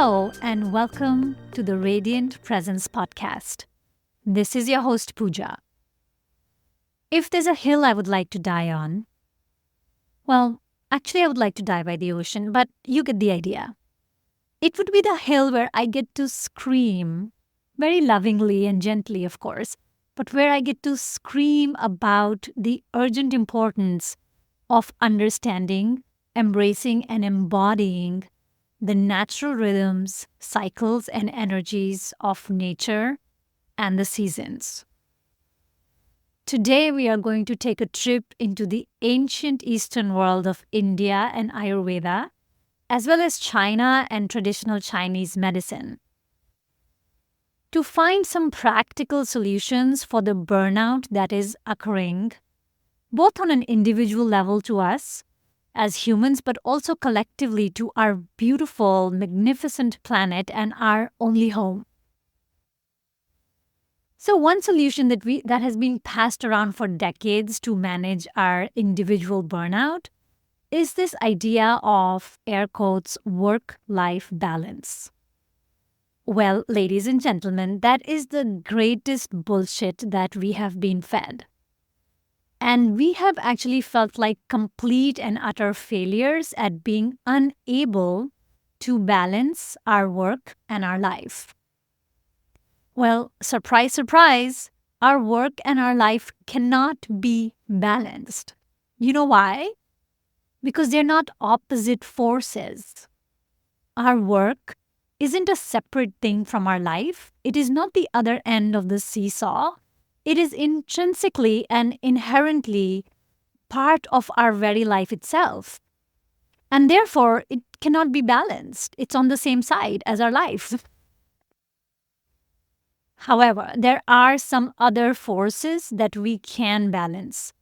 Hello, and welcome to the Radiant Presence podcast. This is your host, Puja. If there's a hill I would like to die on, well, actually, I would like to die by the ocean, but you get the idea. It would be the hill where I get to scream, very lovingly and gently, of course, but where I get to scream about the urgent importance of understanding, embracing, and embodying the natural rhythms, cycles, and energies of nature and the seasons. Today, we are going to take a trip into the ancient Eastern world of India and Ayurveda, as well as China and traditional Chinese medicine, to find some practical solutions for the burnout that is occurring, both on an individual level to us as humans, but also collectively to our beautiful, magnificent planet and our only home. So one solution that has been passed around for decades to manage our individual burnout is this idea of air quotes work-life balance. Well, ladies and gentlemen, that is the greatest bullshit that we have been fed. And we have actually felt like complete and utter failures at being unable to balance our work and our life. Well, surprise, surprise, our work and our life cannot be balanced. You know why? Because they're not opposite forces. Our work isn't a separate thing from our life. It is not the other end of the seesaw. It is intrinsically and inherently part of our very life itself. And therefore, it cannot be balanced. It's on the same side as our life. However, there are some other forces that we can balance.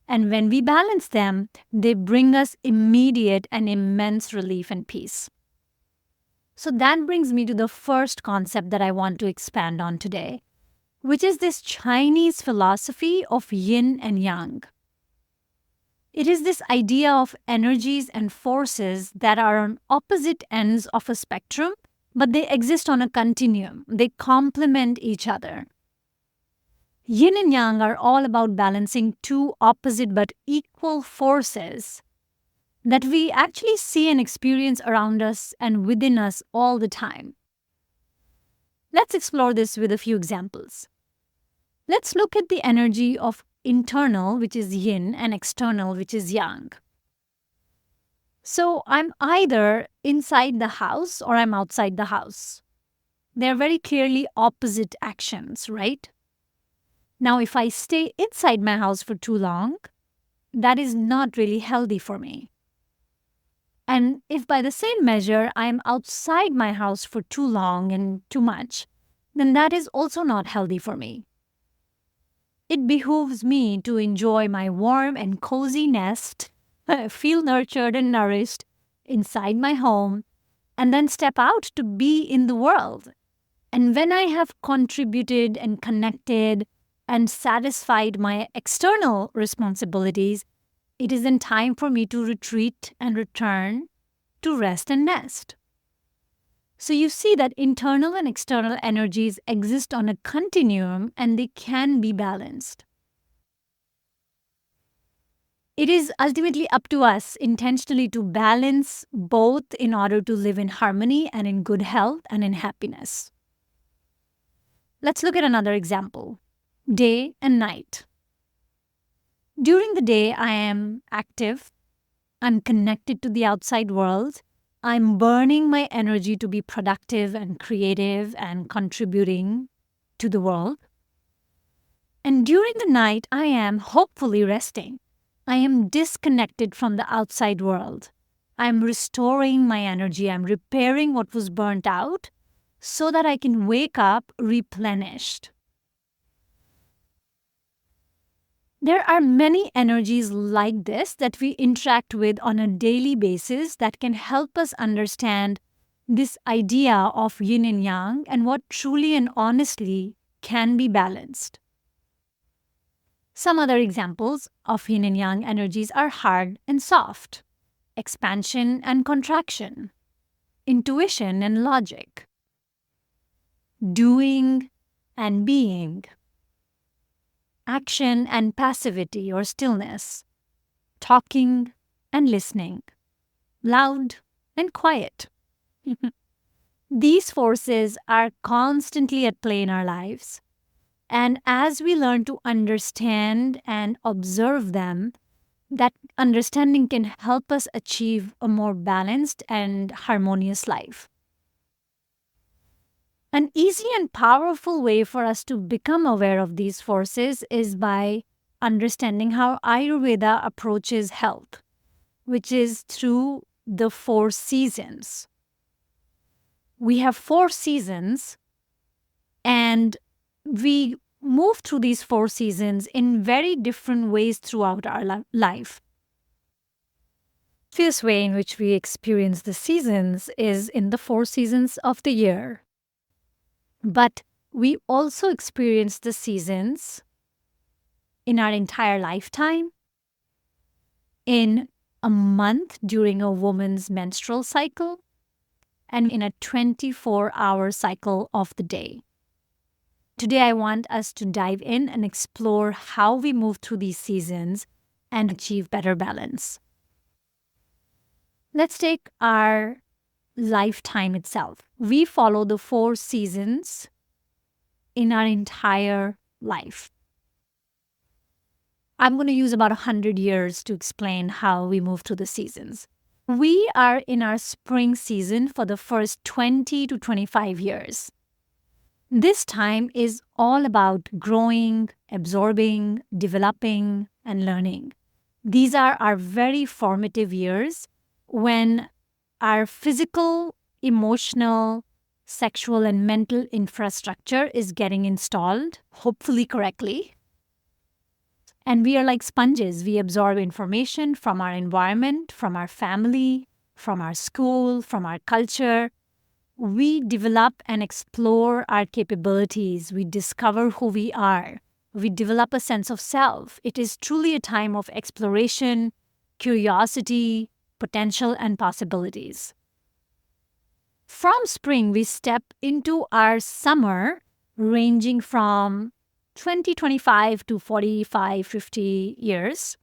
And when we balance them, they bring us immediate and immense relief and peace. So that brings me to the first concept that I want to expand on today, which is this Chinese philosophy of yin and yang. It is this idea of energies and forces that are on opposite ends of a spectrum, but they exist on a continuum. They complement each other. Yin and yang are all about balancing two opposite but equal forces that we actually see and experience around us and within us all the time. Let's explore this with a few examples. Let's look at the energy of internal, which is yin, and external, which is yang. So I'm either inside the house or I'm outside the house. They're very clearly opposite actions, right? Now, if I stay inside my house for too long, that is not really healthy for me. And if by the same measure I'm outside my house for too long and too much, then that is also not healthy for me. It behooves me to enjoy my warm and cozy nest, feel nurtured and nourished inside my home, and then step out to be in the world. And when I have contributed and connected and satisfied my external responsibilities, it is then time for me to retreat and return to rest and nest. So you see that internal and external energies exist on a continuum and they can be balanced. It is ultimately up to us intentionally to balance both in order to live in harmony and in good health and in happiness. Let's look at another example. Day and night. During the day, I am active. I'm connected to the outside world. I'm burning my energy to be productive and creative and contributing to the world. And during the night, I am hopefully resting. I am disconnected from the outside world. I'm restoring my energy. I'm repairing what was burnt out so that I can wake up replenished. There are many energies like this that we interact with on a daily basis that can help us understand this idea of yin and yang and what truly and honestly can be balanced. Some other examples of yin and yang energies are hard and soft, expansion and contraction, intuition and logic, doing and being, action and passivity or stillness, talking and listening, loud and quiet. These forces are constantly at play in our lives. And as we learn to understand and observe them, that understanding can help us achieve a more balanced and harmonious life. An easy and powerful way for us to become aware of these forces is by understanding how Ayurveda approaches health, which is through the four seasons. We have four seasons, and we move through these four seasons in very different ways throughout our life. This way in which we experience the seasons is in the four seasons of the year. But we also experience the seasons in our entire lifetime, in a month during a woman's menstrual cycle, and in a 24-hour cycle of the day. Today, I want us to dive in and explore how we move through these seasons and achieve better balance. Let's take our lifetime itself. We follow the four seasons in our entire life. I'm going to use about 100 years to explain how we move through the seasons. We are in our spring season for the first 20 to 25 years. This time is all about growing, absorbing, developing, and learning. These are our very formative years when our physical, emotional, sexual, and mental infrastructure is getting installed, hopefully correctly. And we are like sponges. We absorb information from our environment, from our family, from our school, from our culture. We develop and explore our capabilities. We discover who we are. We develop a sense of self. It is truly a time of exploration, curiosity, potential, and possibilities. From spring, we step into our summer, ranging from 20-25 to 45-50 years.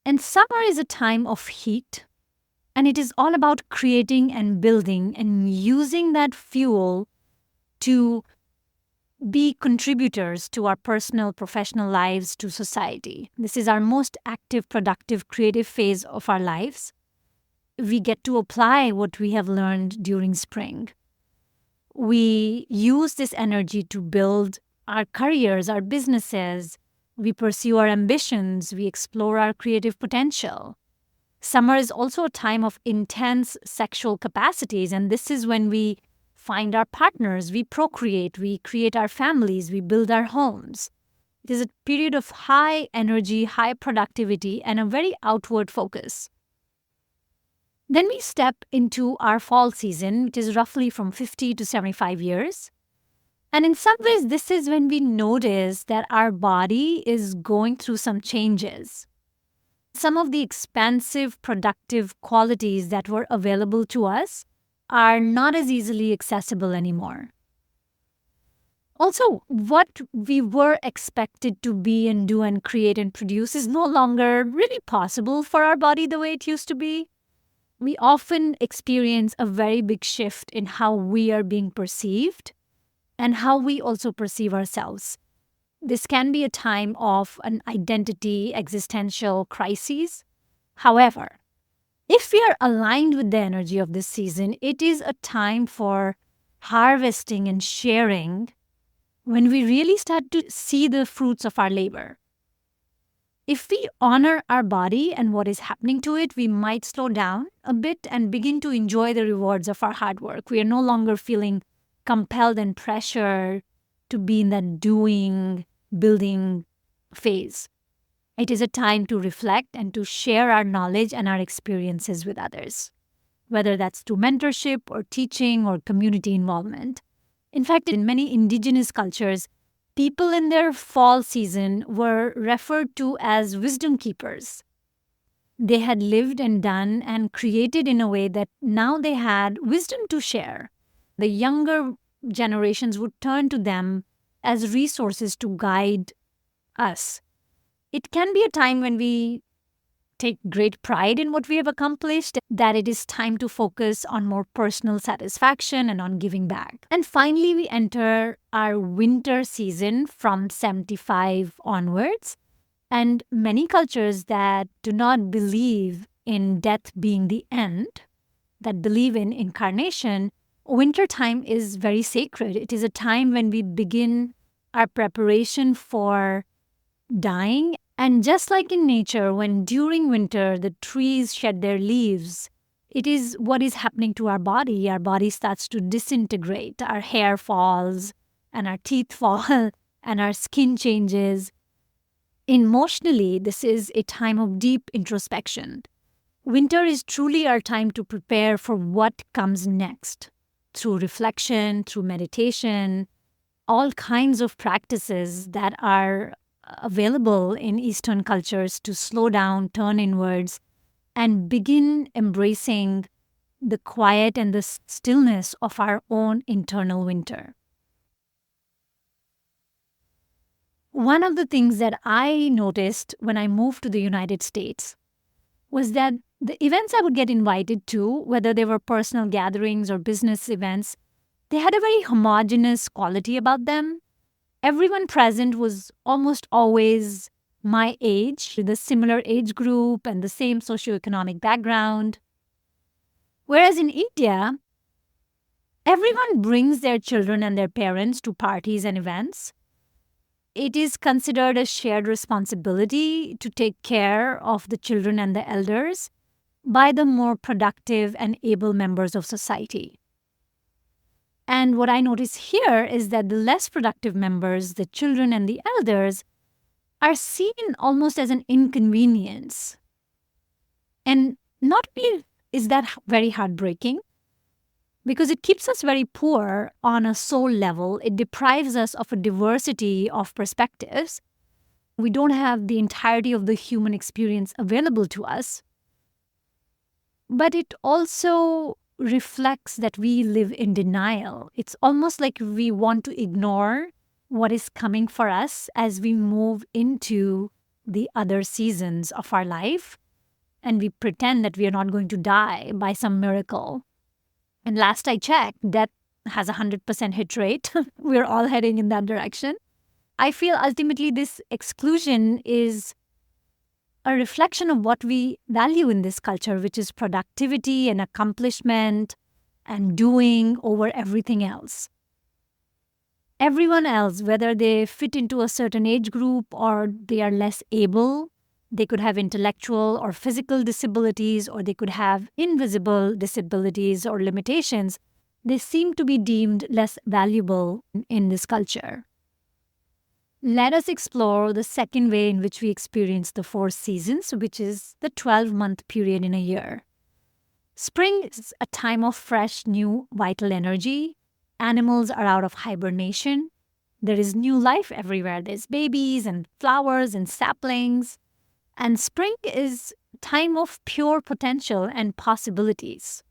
And summer is a time of heat, and it is all about creating and building and using that fuel to be contributors to our personal, professional lives, to society. This is our most active, productive, creative phase of our lives. We get to apply what we have learned during spring. We use this energy to build our careers, our businesses. We pursue our ambitions. We explore our creative potential. Summer is also a time of intense sexual capacities, and this is when we find our partners, we procreate, we create our families, we build our homes. It is a period of high energy, high productivity, and a very outward focus. Then we step into our fall season, which is roughly from 50 to 75 years. And in some ways, this is when we notice that our body is going through some changes. Some of the expansive, productive qualities that were available to us are not as easily accessible anymore. Also, what we were expected to be and do and create and produce is no longer really possible for our body the way it used to be. We often experience a very big shift in how we are being perceived and how we also perceive ourselves. This can be a time of an identity, existential crisis. However, if we are aligned with the energy of this season, it is a time for harvesting and sharing when we really start to see the fruits of our labor. If we honor our body and what is happening to it, we might slow down a bit and begin to enjoy the rewards of our hard work. We are no longer feeling compelled and pressured to be in that doing, building phase. It is a time to reflect and to share our knowledge and our experiences with others, whether that's through mentorship or teaching or community involvement. In fact, in many indigenous cultures, people in their fall season were referred to as wisdom keepers. they had lived and done and created in a way that now they had wisdom to share. The younger generations would turn to them as resources to guide us. It can be a time when we take great pride in what we have accomplished, that it is time to focus on more personal satisfaction and on giving back. And finally, we enter our winter season from 75 onwards. And many cultures that do not believe in death being the end, that believe in incarnation, winter time is very sacred. It is a time when we begin our preparation for dying. And just like in nature, when during winter the trees shed their leaves, it is what is happening to our body. Our body starts to disintegrate, our hair falls, and our teeth fall, and our skin changes. Emotionally, this is a time of deep introspection. Winter is truly our time to prepare for what comes next through reflection, through meditation, all kinds of practices that are available in Eastern cultures to slow down, turn inwards, and begin embracing the quiet and the stillness of our own internal winter. One of the things that I noticed when I moved to the United States was that the events I would get invited to, whether they were personal gatherings or business events, they had a very homogeneous quality about them. Everyone present was almost always my age, with a similar age group and the same socioeconomic background. Whereas in India, everyone brings their children and their parents to parties and events. It is considered a shared responsibility to take care of the children and the elders by the more productive and able members of society. And what I notice here is that the less productive members, the children and the elders, are seen almost as an inconvenience. And not only is that very heartbreaking, because it keeps us very poor on a soul level. It deprives us of a diversity of perspectives. We don't have the entirety of the human experience available to us. But it also reflects that we live in denial. It's almost like we want to ignore what is coming for us as we move into the other seasons of our life. And we pretend that we are not going to die by some miracle. And last I checked, death has a 100% hit rate. We're all heading in that direction. I feel ultimately this exclusion is a reflection of what we value in this culture, which is productivity and accomplishment and doing over everything else. Everyone else, whether they fit into a certain age group or they are less able, they could have intellectual or physical disabilities, or they could have invisible disabilities or limitations. They seem to be deemed less valuable in this culture. Let us explore the second way in which we experience the 4 seasons, which is the 12-month period in a year. Spring is a time of fresh, new, vital energy. Animals are out of hibernation. There is new life everywhere. There's babies and flowers and saplings. And spring is a time of pure potential and possibilities.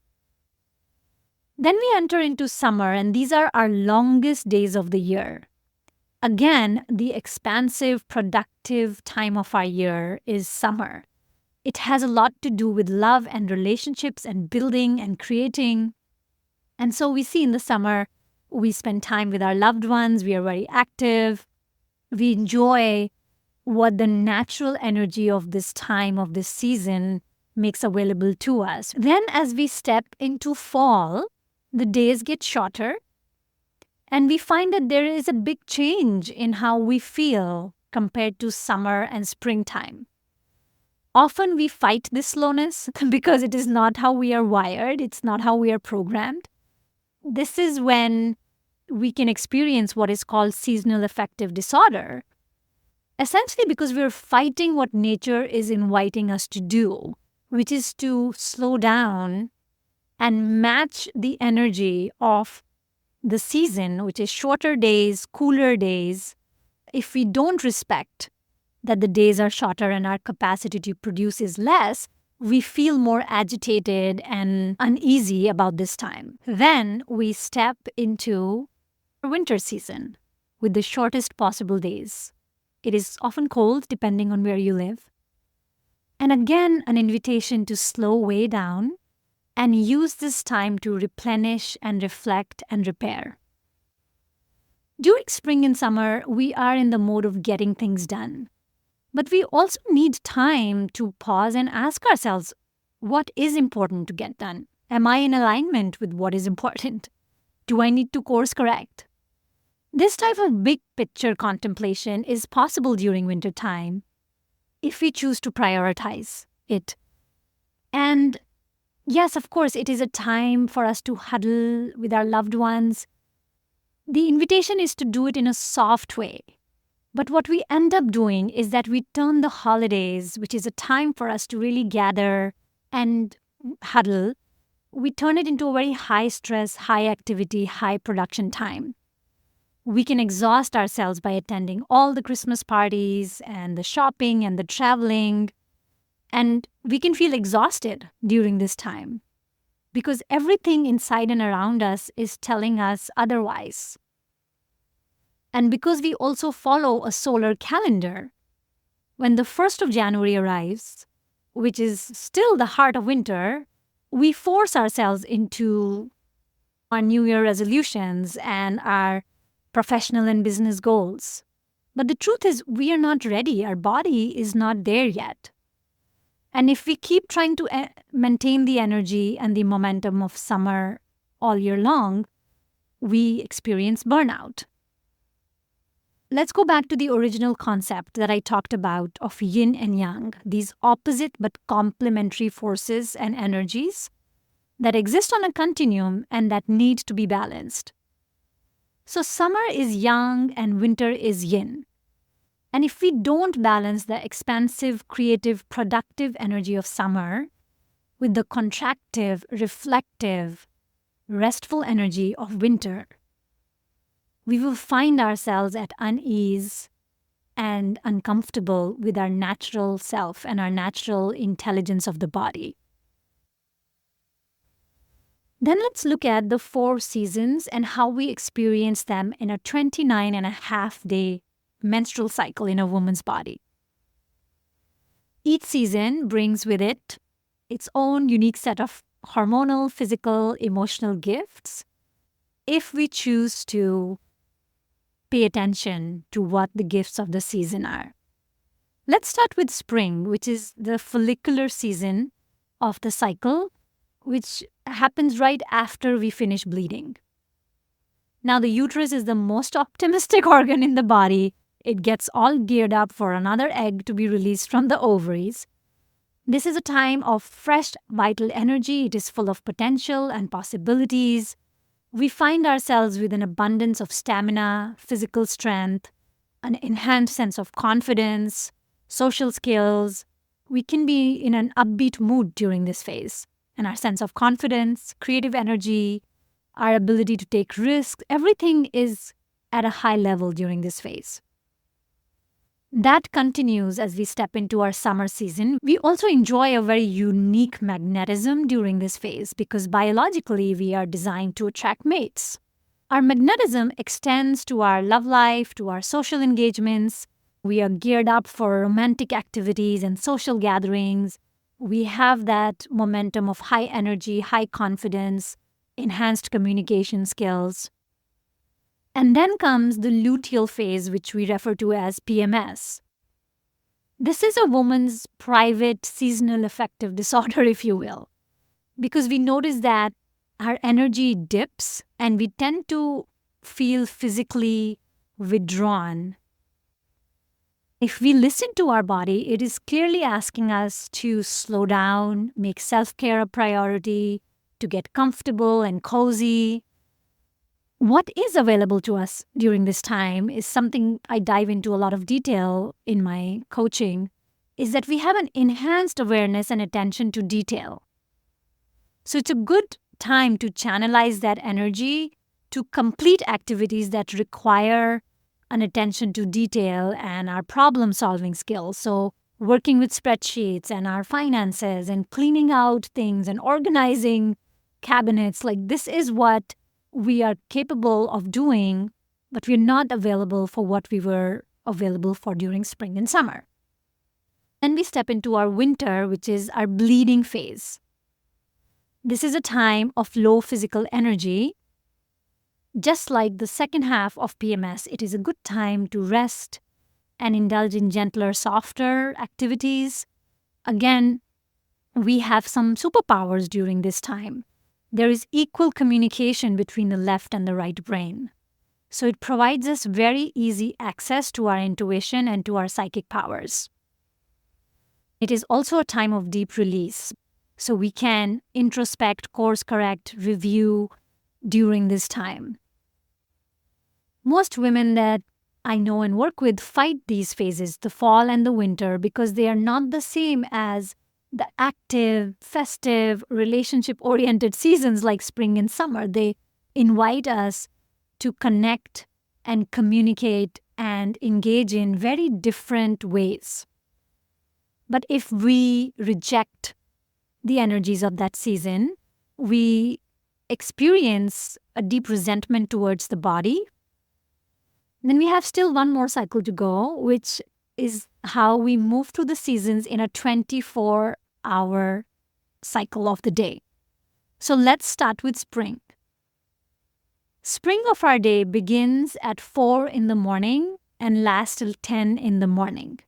Then we enter into summer, and these are our longest days of the year. Again, the expansive, productive time of our year is summer. It has a lot to do with love and relationships and building and creating. And so we see in the summer, we spend time with our loved ones, we are very active, we enjoy what the natural energy of this time, of this season, makes available to us. Then as we step into fall, the days get shorter, and we find that there is a big change in how we feel compared to summer and springtime. Often we fight this slowness because it is not how we are wired, it's not how we are programmed. This is when we can experience what is called seasonal affective disorder, essentially because we're fighting what nature is inviting us to do, which is to slow down and match the energy of the season, which is shorter days, cooler days. If we don't respect that the days are shorter and our capacity to produce is less, we feel more agitated and uneasy about this time. Then we step into winter season with the shortest possible days. It is often cold depending on where you live. And again, an invitation to slow way down and use this time to replenish and reflect and repair. During spring and summer, we are in the mode of getting things done. But we also need time to pause and ask ourselves, what is important to get done? Am I in alignment with what is important? Do I need to course correct? This type of big picture contemplation is possible during winter time if we choose to prioritize it. And yes, of course, it is a time for us to huddle with our loved ones. The invitation is to do it in a soft way. But what we end up doing is that we turn the holidays, which is a time for us to really gather and huddle, we turn it into a very high stress, high activity, high production time. We can exhaust ourselves by attending all the Christmas parties and the shopping and the traveling. And we can feel exhausted during this time because everything inside and around us is telling us otherwise. And because we also follow a solar calendar, when the 1st of January arrives, which is still the heart of winter, we force ourselves into our New Year resolutions and our professional and business goals. But the truth is, we are not ready. Our body is not there yet. And if we keep trying to maintain the energy and the momentum of summer all year long, we experience burnout. Let's go back to the original concept that I talked about of yin and yang, these opposite but complementary forces and energies that exist on a continuum and that need to be balanced. So summer is yang and winter is yin. And if we don't balance the expansive, creative, productive energy of summer with the contractive, reflective, restful energy of winter, we will find ourselves at unease and uncomfortable with our natural self and our natural intelligence of the body. Then let's look at the 4 seasons and how we experience them in a 29.5-day menstrual cycle in a woman's body. Each season brings with it its own unique set of hormonal, physical, emotional gifts if we choose to pay attention to what the gifts of the season are. Let's start with spring, which is the follicular season of the cycle, which happens right after we finish bleeding. Now, the uterus is the most optimistic organ in the body. It gets all geared up for another egg to be released from the ovaries. This is a time of fresh, vital energy. It is full of potential and possibilities. We find ourselves with an abundance of stamina, physical strength, an enhanced sense of confidence, social skills. We can be in an upbeat mood during this phase. And our sense of confidence, creative energy, our ability to take risks, everything is at a high level during this phase. That continues as we step into our summer season. We also enjoy a very unique magnetism during this phase because biologically we are designed to attract mates. Our magnetism extends to our love life, to our social engagements. We are geared up for romantic activities and social gatherings. We have that momentum of high energy, high confidence, enhanced communication skills. And then comes the luteal phase, which we refer to as PMS. This is a woman's private seasonal affective disorder, if you will, because we notice that our energy dips and we tend to feel physically withdrawn. If we listen to our body, it is clearly asking us to slow down, make self-care a priority, to get comfortable and cozy. What is available to us during this time is something I dive into a lot of detail in my coaching, is that we have an enhanced awareness and attention to detail. So it's a good time to channelize that energy to complete activities that require an attention to detail and our problem solving skills. So, working with spreadsheets and our finances and cleaning out things and organizing cabinets, like this is what we are capable of doing, but we're not available for what we were available for during spring and summer. Then we step into our winter, which is our bleeding phase. This is a time of low physical energy. Just like the second half of PMS, it is a good time to rest and indulge in gentler, softer activities. Again, we have some superpowers during this time. There is equal communication between the left and the right brain. So it provides us very easy access to our intuition and to our psychic powers. It is also a time of deep release. So we can introspect, course correct, review during this time. Most women that I know and work with fight these phases, the fall and the winter, because they are not the same as the active, festive, relationship oriented seasons like spring and summer. They invite us to connect and communicate and engage in very different ways. But if we reject the energies of that season, we experience a deep resentment towards the body. Then we have still one more cycle to go, which is how we move through the seasons in a 24-hour cycle of the day. So let's start with spring. Spring of our day begins at 4 in the morning and lasts till 10 in the morning.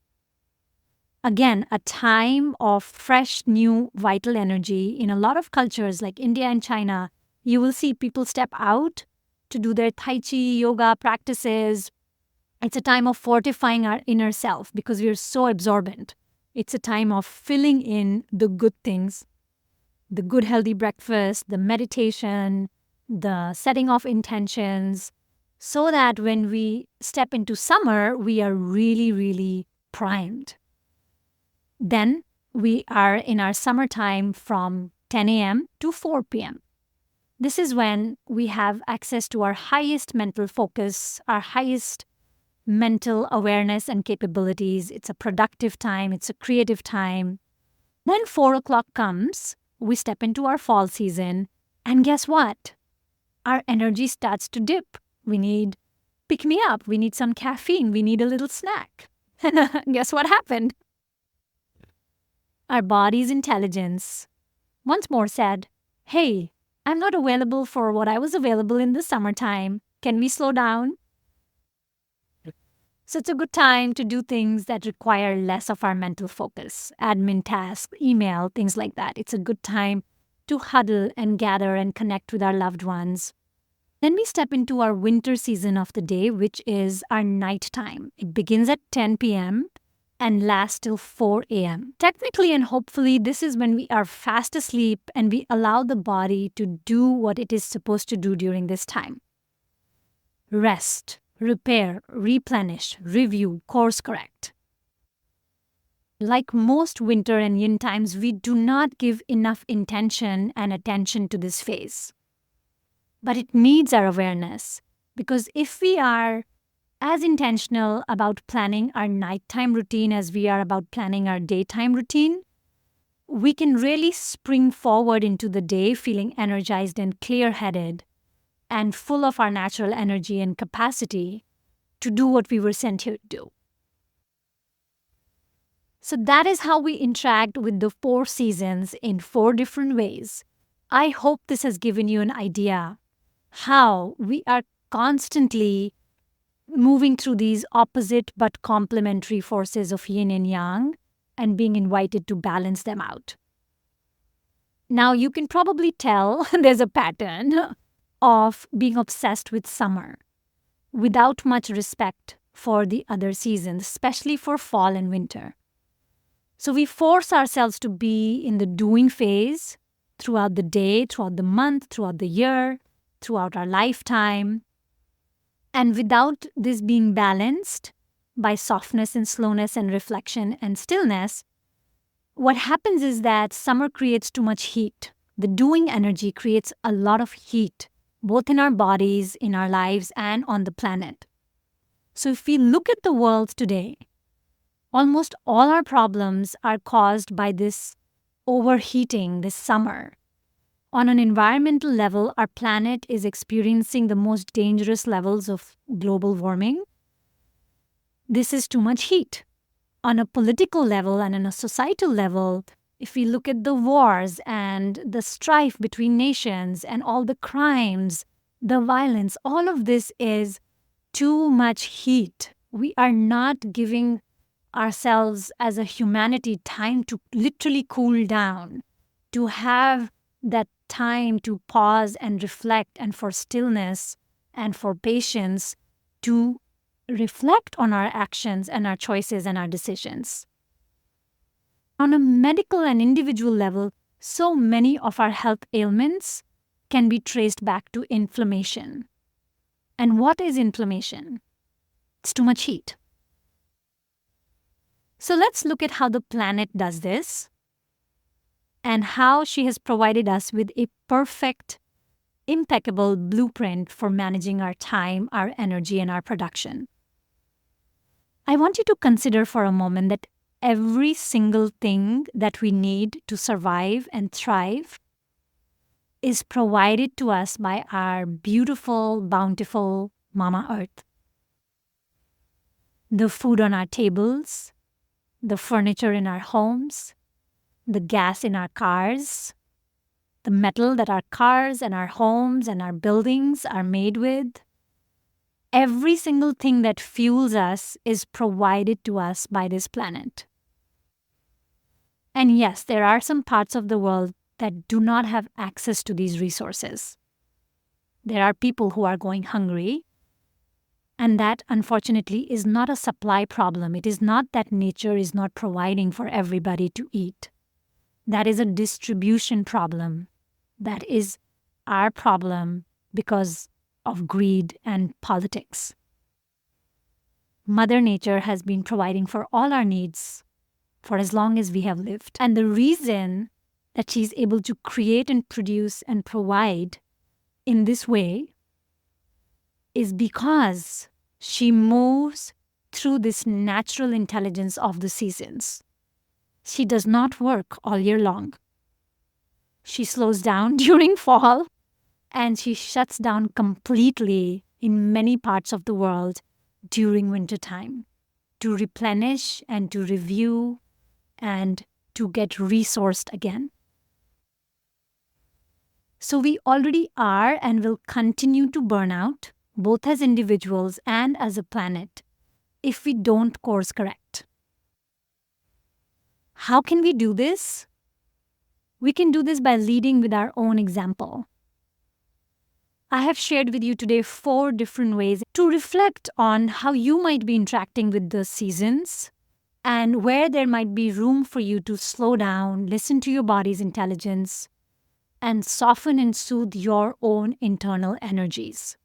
Again, a time of fresh, new, vital energy. In a lot of cultures like India and China, you will see people step out to do their Tai Chi yoga practices. It's a time of fortifying our inner self because we're so absorbent. It's a time of filling in the good things, the good healthy breakfast, the meditation, the setting of intentions, so that when we step into summer, we are really, really primed. Then we are in our summertime from 10 a.m. to 4 p.m. This is when we have access to our highest mental focus, our highest mental awareness and capabilities. It's a productive time, it's a creative time. Then 4 o'clock comes, we step into our fall season, and guess what? Our energy starts to dip. We need pick me up, we need some caffeine, we need a little snack. And guess what happened? Our body's intelligence once more said, hey, I'm not available for what I was available in the summertime. Can we slow down? So it's a good time to do things that require less of our mental focus, admin tasks, email, things like that. It's a good time to huddle and gather and connect with our loved ones. Then we step into our winter season of the day, which is our nighttime. It begins at 10 p.m. and lasts till 4 a.m. Technically and hopefully, this is when we are fast asleep and we allow the body to do what it is supposed to do during this time. Rest, repair, replenish, review, course correct. Like most winter and yin times, we do not give enough intention and attention to this phase. But it needs our awareness, because if we are as intentional about planning our nighttime routine as we are about planning our daytime routine, we can really spring forward into the day feeling energized and clear-headed and full of our natural energy and capacity to do what we were sent here to do. So that is how we interact with the 4 seasons in 4 different ways. I hope this has given you an idea how we are constantly moving through these opposite but complementary forces of yin and yang and being invited to balance them out. Now, you can probably tell there's a pattern of being obsessed with summer without much respect for the other seasons, especially for fall and winter. So we force ourselves to be in the doing phase throughout the day, throughout the month, throughout the year, throughout our lifetime. And without this being balanced by softness and slowness and reflection and stillness, what happens is that summer creates too much heat. The doing energy creates a lot of heat, both in our bodies, in our lives, and on the planet. So if we look at the world today, almost all our problems are caused by this overheating this summer. On an environmental level, our planet is experiencing the most dangerous levels of global warming. This is too much heat. On a political level and on a societal level, if we look at the wars and the strife between nations and all the crimes, the violence, all of this is too much heat. We are not giving ourselves as a humanity time to literally cool down, to have that time to pause and reflect, and for stillness and for patience to reflect on our actions and our choices and our decisions. On a medical and individual level, so many of our health ailments can be traced back to inflammation. And what is inflammation? It's too much heat. So let's look at how the planet does this and how she has provided us with a perfect, impeccable blueprint for managing our time, our energy, and our production. I want you to consider for a moment that every single thing that we need to survive and thrive is provided to us by our beautiful, bountiful Mama Earth. The food on our tables, the furniture in our homes, the gas in our cars, the metal that our cars and our homes and our buildings are made with. Every single thing that fuels us is provided to us by this planet. And yes, there are some parts of the world that do not have access to these resources. There are people who are going hungry, and that, unfortunately, is not a supply problem. It is not that nature is not providing for everybody to eat. That is a distribution problem. That is our problem because of greed and politics. Mother Nature has been providing for all our needs for as long as we have lived. And the reason that she's able to create and produce and provide in this way is because she moves through this natural intelligence of the seasons. She does not work all year long. She slows down during fall and she shuts down completely in many parts of the world during wintertime to replenish and to review and to get resourced again. So we already are and will continue to burn out, both as individuals and as a planet, if we don't course correct. How can we do this? We can do this by leading with our own example. I have shared with you today 4 different ways to reflect on how you might be interacting with the seasons and where there might be room for you to slow down, listen to your body's intelligence, and soften and soothe your own internal energies.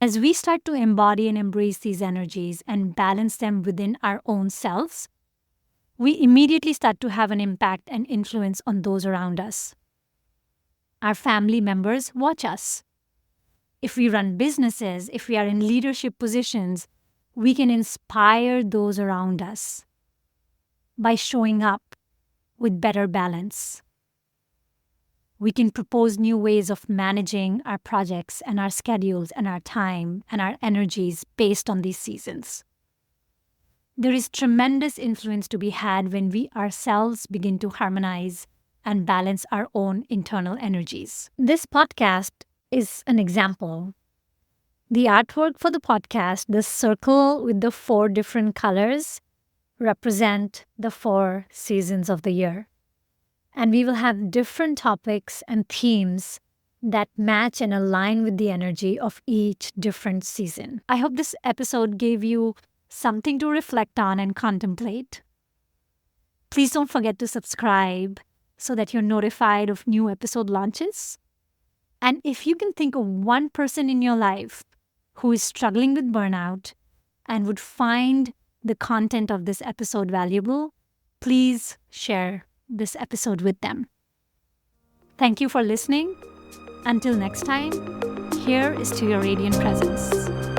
As we start to embody and embrace these energies and balance them within our own selves, we immediately start to have an impact and influence on those around us. Our family members watch us. If we run businesses, if we are in leadership positions, we can inspire those around us by showing up with better balance. We can propose new ways of managing our projects and our schedules and our time and our energies based on these seasons. There is tremendous influence to be had when we ourselves begin to harmonize and balance our own internal energies. This podcast is an example. The artwork for the podcast, the circle with the 4 different colors, represent the 4 seasons of the year. And we will have different topics and themes that match and align with the energy of each different season. I hope this episode gave you something to reflect on and contemplate. Please don't forget to subscribe so that you're notified of new episode launches. And if you can think of one person in your life who is struggling with burnout and would find the content of this episode valuable, please share this episode with them. Thank you for listening. Until next time, here is to your radiant presence.